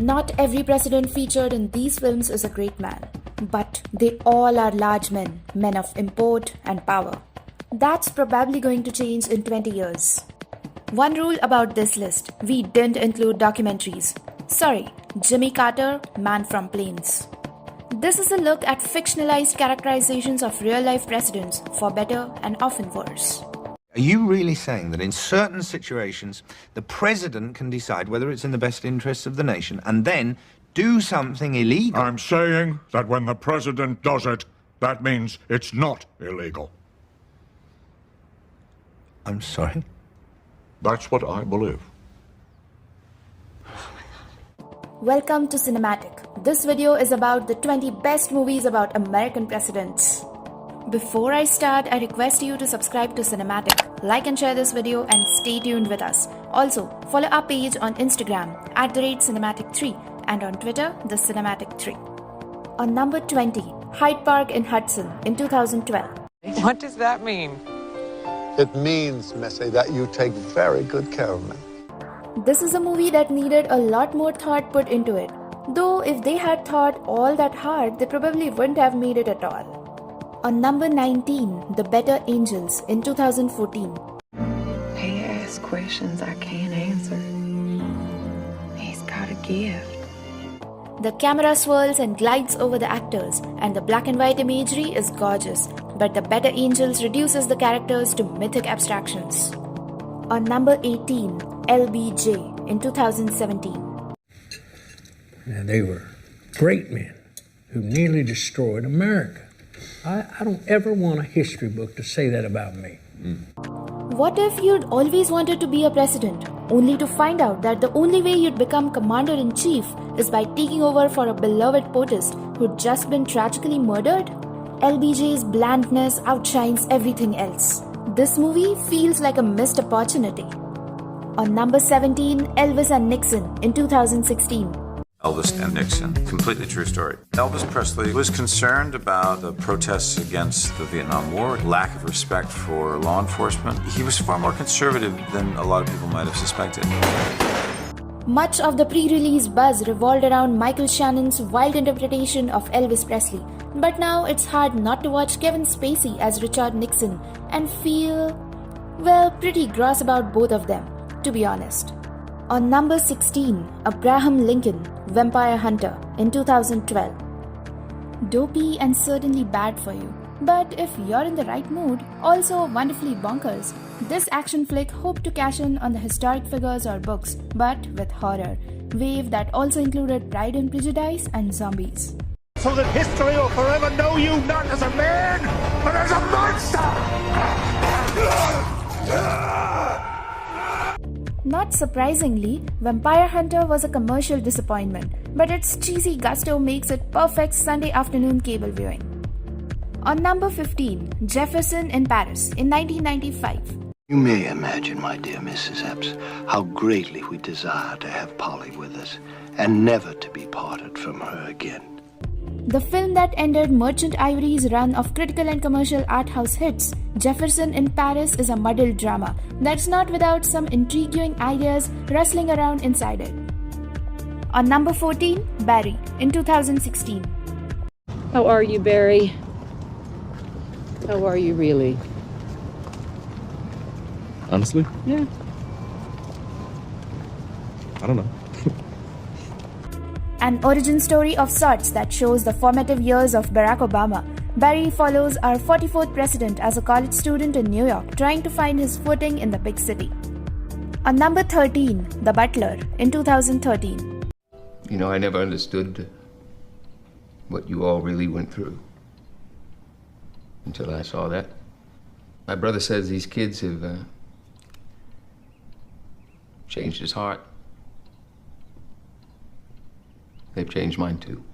Not every president featured in these films is a great man, but they all are large men, men of import and power. That's probably going to change in 20 years. One rule about this list, we didn't include documentaries. Sorry, Jimmy Carter, Man from Plains. This is a look at fictionalized characterizations of real-life presidents, for better and often worse. Are you really saying that in certain situations, the president can decide whether it's in the best interests of the nation and then do something illegal? I'm saying that when the president does it, that means it's not illegal. I'm sorry? That's what I believe. Welcome to Cinematic. This video is about the 20 best movies about American presidents. Before I start, I request you to subscribe to Cinematic, like and share this video, and stay tuned with us. Also, follow our page on Instagram @Cinematic3 and on Twitter, The Cinematic3. On number 20, Hyde Park in Hudson in 2012. What does that mean? It means, Messi, that you take very good care of me. This is a movie that needed a lot more thought put into it. Though if they had thought all that hard, they probably wouldn't have made it at all. On number 19, The Better Angels in 2014. He asks questions I can't answer. He's got a gift. The camera swirls and glides over the actors, and the black and white imagery is gorgeous, but The Better Angels reduces the characters to mythic abstractions. On number 18, LBJ in 2017. Now, they were great men who nearly destroyed America. I don't ever want a history book to say that about me. What if you'd always wanted to be a president, only to find out that the only way you'd become commander-in-chief is by taking over for a beloved POTUS who'd just been tragically murdered? LBJ's blandness outshines everything else. This movie feels like a missed opportunity. On number 17, Elvis and Nixon in 2016. Elvis and Nixon, completely true story. Elvis Presley was concerned about the protests against the Vietnam War, lack of respect for law enforcement. He was far more conservative than a lot of people might have suspected. Much of the pre-release buzz revolved around Michael Shannon's wild interpretation of Elvis Presley. But now it's hard not to watch Kevin Spacey as Richard Nixon and feel, well, pretty gross about both of them, to be honest. On number 16, Abraham Lincoln, Vampire Hunter in 2012. Dopey and certainly bad for you, but if you're in the right mood, also wonderfully bonkers. This action flick hoped to cash in on the historic figures or books, but with horror, wave that also included Pride and Prejudice and zombies. So that history will forever know you not as a man, but as a monster! Not surprisingly, Vampire Hunter was a commercial disappointment, but its cheesy gusto makes it perfect Sunday afternoon cable viewing. On number 15, Jefferson in Paris in 1995. You may imagine, my dear Mrs. Epps, how greatly we desire to have Polly with us, and never to be parted from her again. The film that ended Merchant Ivory's run of critical and commercial art house hits, Jefferson in Paris is a muddled drama that's not without some intriguing ideas rustling around inside it. On number 14, Barry in 2016. How are you, Barry? How are you really? Honestly? Yeah. I don't know. An origin story of sorts that shows the formative years of Barack Obama. Barry follows our 44th president as a college student in New York, trying to find his footing in the big city. On number 13, The Butler in 2013. You know, I never understood what you all really went through until I saw that. My brother says these kids have changed his heart. They've changed mine too.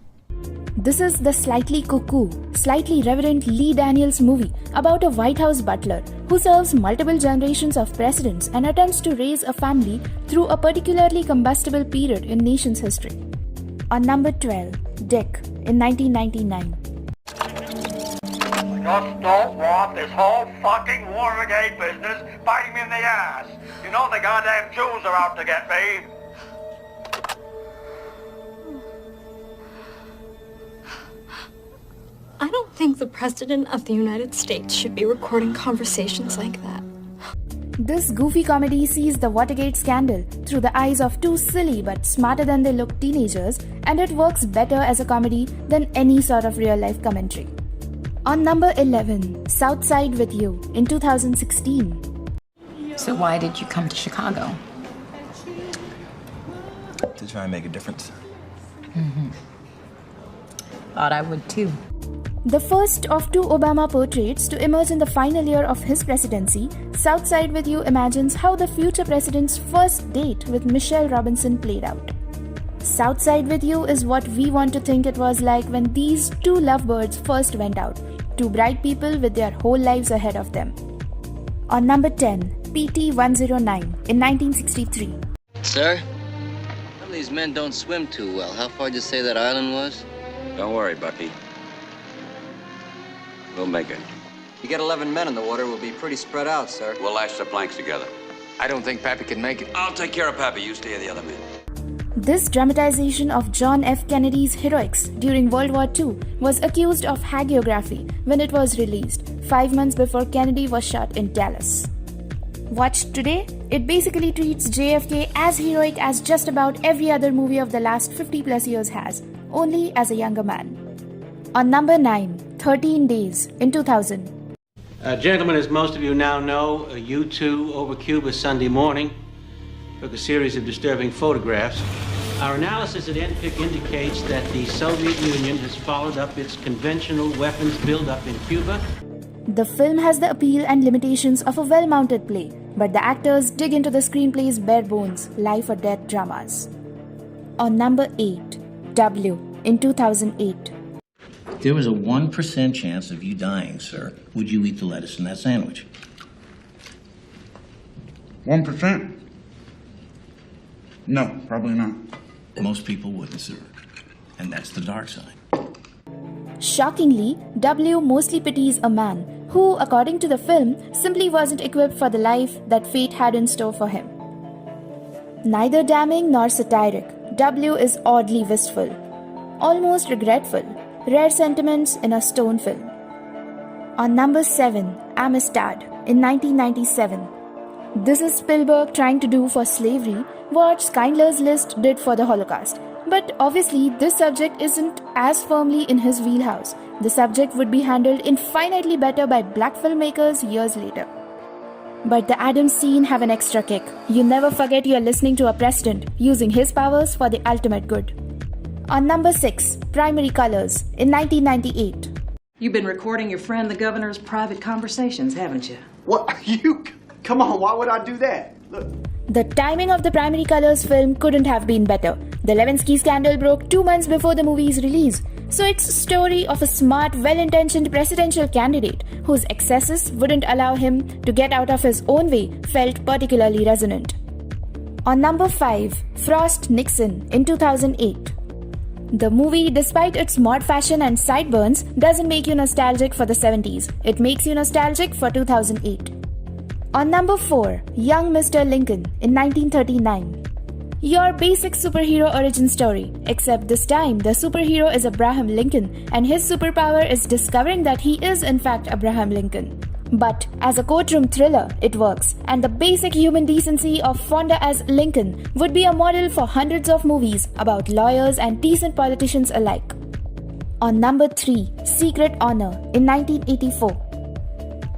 This is the slightly cuckoo, slightly reverent Lee Daniels movie about a White House butler who serves multiple generations of presidents and attempts to raise a family through a particularly combustible period in nation's history. On number 12, Dick in 1999. Just don't want this whole fucking Watergate business biting me in the ass. You know the goddamn Jews are out to get me. I don't think the President of the United States should be recording conversations like that. This goofy comedy sees the Watergate scandal through the eyes of two silly but smarter than they look teenagers, and it works better as a comedy than any sort of real-life commentary. On number 11, South Side with You in 2016. So why did you come to Chicago? To try and make a difference. Thought I would too. The first of two Obama portraits to emerge in the final year of his presidency, South Side with You imagines how the future president's first date with Michelle Robinson played out. South Side with You is what we want to think it was like when these two lovebirds first went out, two bright people with their whole lives ahead of them. On number 10, PT-109 in 1963. Sir? Some of these men don't swim too well. How far did you say that island was? Don't worry, Bucky. We'll make it. You get 11 men in the water, we'll be pretty spread out, sir. We'll lash the planks together. I don't think Pappy can make it. I'll take care of Pappy. You stay with the other men. This dramatization of John F. Kennedy's heroics during World War II was accused of hagiography when it was released 5 months before Kennedy was shot in Dallas. Watched today, it basically treats JFK as heroic as just about every other movie of the last 50 plus years has, only as a younger man. On number 9, 13 Days in 2000. Gentlemen, as most of you now know, U2 over Cuba Sunday morning took a series of disturbing photographs. Our analysis at NPIC indicates that the Soviet Union has followed up its conventional weapons buildup in Cuba. The film has the appeal and limitations of a well-mounted play, but the actors dig into the screenplay's bare bones, life or death dramas. On number 8, W in 2008. If there was a 1% chance of you dying, sir, would you eat the lettuce in that sandwich? 1%? No, probably not. Most people wouldn't, sir. And that's the dark side. Shockingly, W mostly pities a man who, according to the film, simply wasn't equipped for the life that fate had in store for him. Neither damning nor satiric, W is oddly wistful, almost regretful, rare sentiments in a stone film. On number 7, Amistad in 1997. This is Spielberg trying to do for slavery what Schindler's List did for the Holocaust. But obviously, this subject isn't as firmly in his wheelhouse. The subject would be handled infinitely better by black filmmakers years later. But the Adams scene have an extra kick. You never forget you're listening to a president using his powers for the ultimate good. On number 6, Primary Colors in 1998. You've been recording your friend the governor's private conversations, haven't you? What? You? Come on, why would I do that? Look. The timing of the Primary Colors film couldn't have been better. The Lewinsky scandal broke 2 months before the movie's release. So it's a story of a smart, well-intentioned presidential candidate whose excesses wouldn't allow him to get out of his own way felt particularly resonant. On number 5, FrostNixon in 2008. The movie, despite its mod fashion and sideburns, doesn't make you nostalgic for the 70s. It makes you nostalgic for 2008. On number 4, Young Mr. Lincoln in 1939. Your basic superhero origin story, except this time the superhero is Abraham Lincoln and his superpower is discovering that he is in fact Abraham Lincoln. But as a courtroom thriller, it works, and the basic human decency of Fonda as Lincoln would be a model for hundreds of movies about lawyers and decent politicians alike. On number 3, Secret Honor in 1984.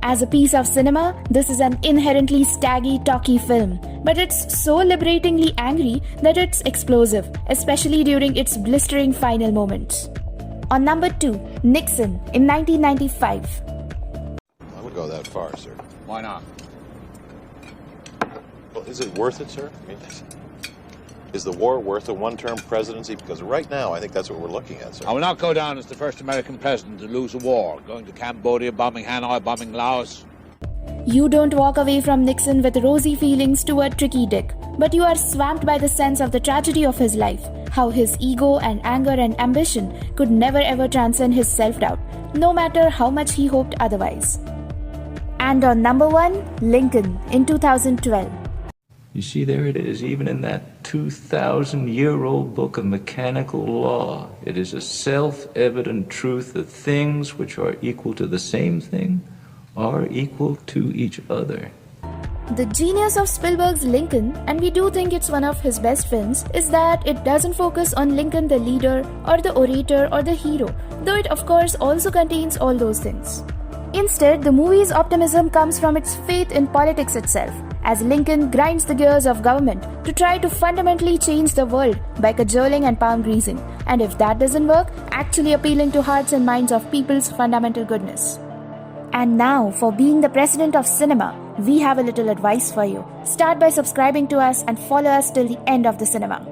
As a piece of cinema, this is an inherently staggy, talky film, but it's so liberatingly angry that it's explosive, especially during its blistering final moments. On number 2, Nixon in 1995. I would go that far, sir. Why not? Well, is it worth it, sir? I mean, is the war worth a one-term presidency? Because right now, I think that's what we're looking at, sir. I will not go down as the first American president to lose a war, going to Cambodia, bombing Hanoi, bombing Laos. You don't walk away from Nixon with rosy feelings toward Tricky Dick, but you are swamped by the sense of the tragedy of his life, how his ego and anger and ambition could never ever transcend his self-doubt, no matter how much he hoped otherwise. And on number 1, Lincoln in 2012. You see, there it is, even in that 2,000-year-old book of mechanical law. It is a self-evident truth that things which are equal to the same thing are equal to each other. The genius of Spielberg's Lincoln, and we do think it's one of his best films, is that it doesn't focus on Lincoln the leader or the orator or the hero, though it of course also contains all those things. Instead, the movie's optimism comes from its faith in politics itself, as Lincoln grinds the gears of government to try to fundamentally change the world by cajoling and palm greasing, and if that doesn't work, actually appealing to hearts and minds of people's fundamental goodness. And now, for being the president of cinema, we have a little advice for you. Start by subscribing to us and follow us till the end of the cinema.